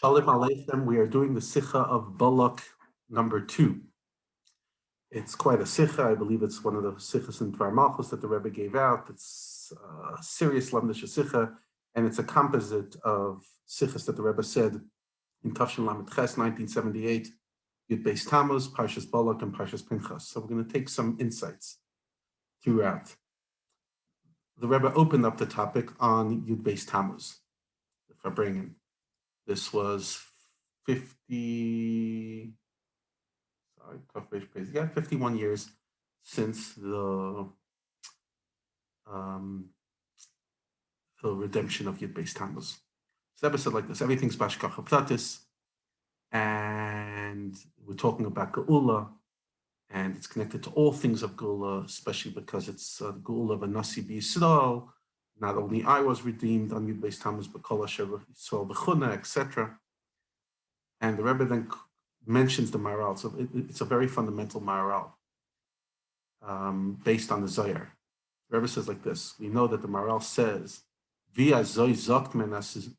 Shalom Aleichem. We are doing the Sicha of Balak number 2. It's quite a Sicha. I believe it's one of the Sichas in Dvar Malchus that the Rebbe gave out. It's a serious Lamdish Sicha, and it's a composite of Sichas that the Rebbe said in Tafshin Lamed Ches, 1978, Yud Beis Tammuz, Parshas Balak, and Parshas Pinchas. So we're going to take some insights throughout. The Rebbe opened up the topic on Yud Beis Tammuz, the Farbrengen. This was 51 years since the redemption of Yud Beis Tammuz. So Rebbe said like this: everything's bashkacha pratis, and we're talking about Geula, and it's connected to all things of Geula, especially because it's the Geula of a Nasi B'Yisrael. Not only I was redeemed on Yud Beis Tammuz, but Kol Asher Yisrael B'Chuna, etc. And the Rebbe then mentions the Maharal. So it's a very fundamental Maharal based on the Zohar. The Rebbe says like this: we know that the Maharal says, "Via Zoy Zoktmen as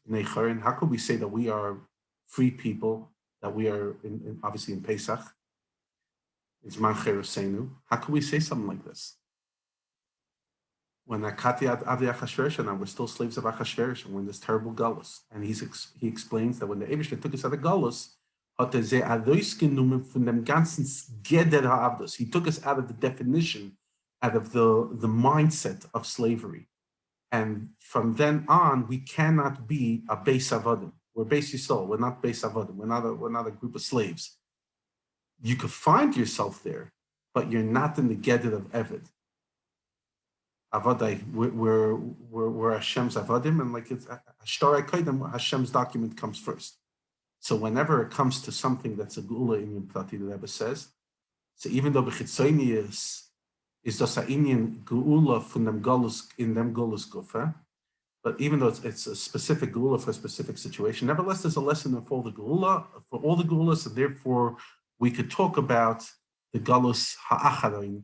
Necharin." How could we say that we are free people? That we are obviously in Pesach. It's Mancher Seinu. How can we say something like this? When Akati Avi Achashverosh, and we're still slaves of Achashverosh, and we're in this terrible Galus. And he explains that when the Eibishter took us out of Galus, he took us out of the definition, out of the mindset of slavery. And from then on, we cannot be a Beis Avadim. We're Beis Yisrael. We're not Beis Avadim. We're not a group of slaves. You could find yourself there, but you're not in the Gedder of Eved. Avadai, we're Hashem's Avadim, and like it's Ashtarai Kaidam, Hashem's document comes first. So whenever it comes to something that's a Geula in Yom Plati, the Rebbe says, so even though B'chitzonius is das Inyan Geula from them Golus in them Golus Gufa, but even though it's a specific Geula for a specific situation, nevertheless there's a lesson for the Geula, for all the Geulas, and therefore we could talk about the Galus Ha'acharin,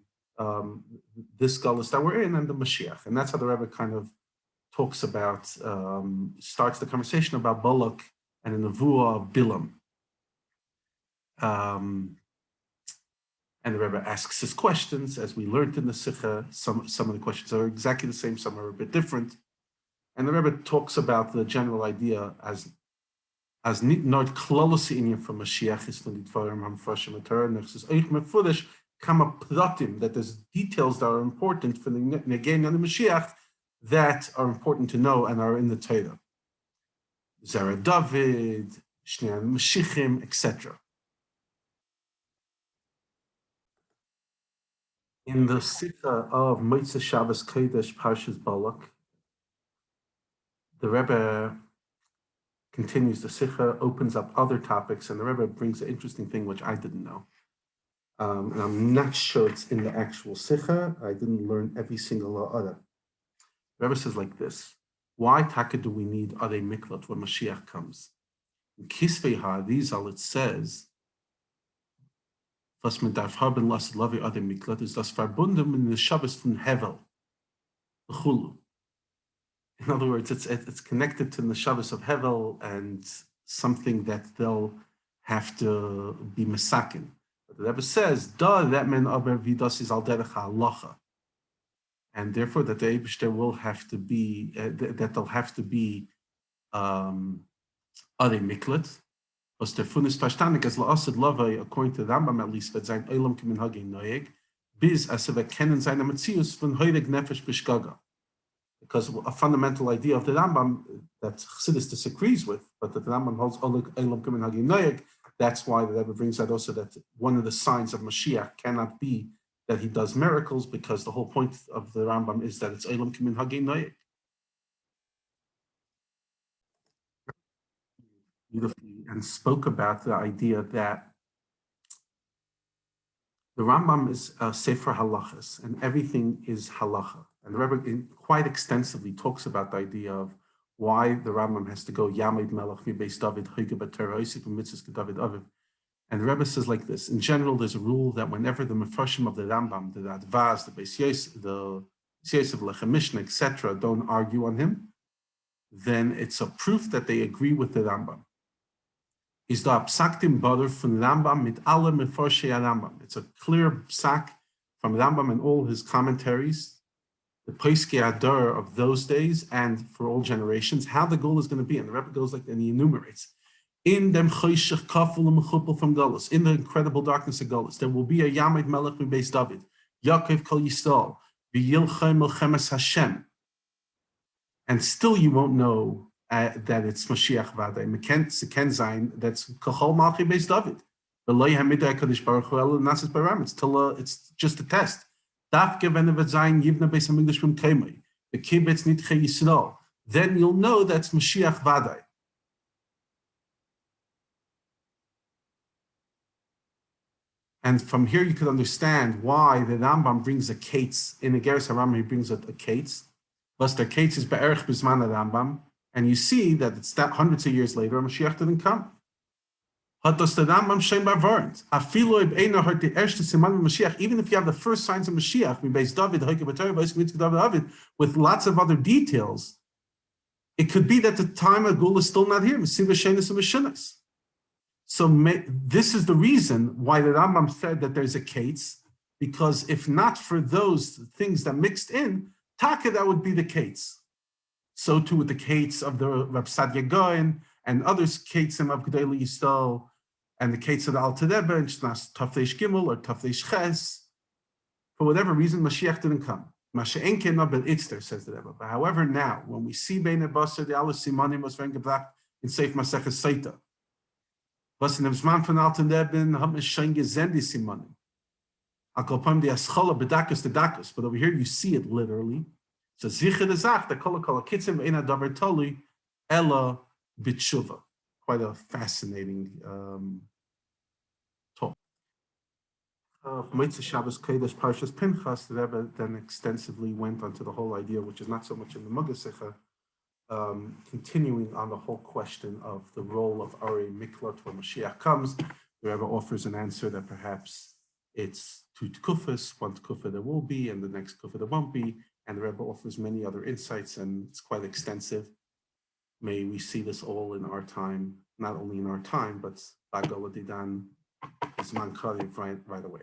this Galus that we're in, and the Mashiach. And that's how the Rebbe kind of talks about, starts the conversation about Balak and the Nevuah of Bilam. And the Rebbe asks his questions, as we learned in the Sicha. Some of the questions are exactly the same, some are a bit different. And the Rebbe talks about the general idea as not klolos inyan from Mashiach is from the Dvarim Hamfrashim Torah, and says Eich Mefudesh Kama Pratim, that there's details that are important for the Negin and the Mashiach that are important to know and are in the Torah. Zara David, Shnei Mashiachim, etc. In the Sicha of Motzei Shabbos Kodesh Parshas Balak, the Rebbe continues the Sicha, opens up other topics, and the Rebbe brings an interesting thing which I didn't know. And I'm not sure it's in the actual Sicha. I didn't learn every single other. The Rebbe says like this: why taka do we need Adei Miklat when Mashiach comes? In Kisvei HaArizal it says, was man darf haben lassen Lavi Adei Miklat ist das verbunden in the Shabbos von Hevel, Chulu. In other words, it's connected to the Shabbos of Hevel and something that they'll have to be mesakin. But the Rebbe says, "Da that men aber vidas is al derech halacha," and therefore that the Eibishter will have to be that they'll have to be Adei Miklat. Was der Fun ist verstandig as la'asad lavai, according to the Rambam at least, that sein Olam kimin hagei noyeg bis as we kennen seine Metzius von heurig nefesh b'shgaga. Because a fundamental idea of the Rambam that Chassidus disagrees with, but that the Rambam holds Olam kimin hagei noyeg. That's why the Rebbe brings out also that one of the signs of Mashiach cannot be that he does miracles, because the whole point of the Rambam is that it's Olam kimin hagei noyeg. Beautifully, and spoke about the idea that the Rambam is a Sefer Halachas, and everything is halacha. And the Rebbe quite extensively talks about the idea of why the Rambam has to go Yamed Melech Beis David Hoige B'Torah Osif Mitzvahs David Aviv. And the Rebbe says like this: in general, there's a rule that whenever the Mefarshim of the Rambam, the Advaz, the Beis Yosef, the Yosef Lechem Mishnah, etc., don't argue on him, then it's a proof that they agree with the Rambam. is da Psaktim Bader von Rambam mit alle Meforshei Rambam. It's a clear psak from Rambam and all his commentaries, the Peiskei Adar of those days and for all generations, how the goal is going to be. And the Rebbe goes like, and he enumerates, in dem choshech kafel mechupel from Galus, in the incredible darkness of Galus, there will be a Yamid Melech from Beis David, Yaakov Kol Yisrael, v'yilchem melchemes Hashem. And still you won't know that it's Mashiach Vadai. Meken Zayin, that's Kachol Malchi Beis David. It's till it's just a test. The kibbutz nitche Yisrael. Then you'll know that's Mashiach Vadai. And from here you could understand why the Rambam brings a kates in the Geras HaRambam. He brings a kates. Plus the kates is be'erich bisman Rambam, and you see that it's that hundreds of years later Mashiach didn't come. Even if you have the first signs of Mashiach, with lots of other details, it could be that the time of Gula is still not here. So this is the reason why the Rambam said that there's a kates, because if not for those things that mixed in, Taka, that would be the kates. So too with the kates of the Reb Sadia Gaon and others katesim of Gedolei Yisrael, and the kates of the Alter Rebbe, and Tafreish Gimel or Tafreish Ches. For whatever reason, Mashiach didn't come. Masha'enke no bel itzter, says the Rebbe. But however, now, when we see Bein Basar, the Aleph Simanim was gebracht in Seif Maseches Seita. Was in dem Zman von Alter Rebbe, hat man schon gesehen die Simanim. Akolpam the Aschala bedakus the dakus. But over here, you see it literally. So Sicha the Zach, the Kol Kitzim Ein Adavar Toli, Ella B'tshuva. Quite a fascinating talk. Motzei Shabbos Kodesh Parshas Pinchas, the Rebbe then extensively went onto the whole idea, which is not so much in the Mugga Sicha, continuing on the whole question of the role of Ari Miklat when Mashiach comes. The Rebbe offers an answer that perhaps it's two Tkufas, one Tkufa there will be, and the next Tkufa there won't be, and the Rebbe offers many other insights, and it's quite extensive. May we see this all in our time, not only in our time, but Bagol Didan is Mankari right away.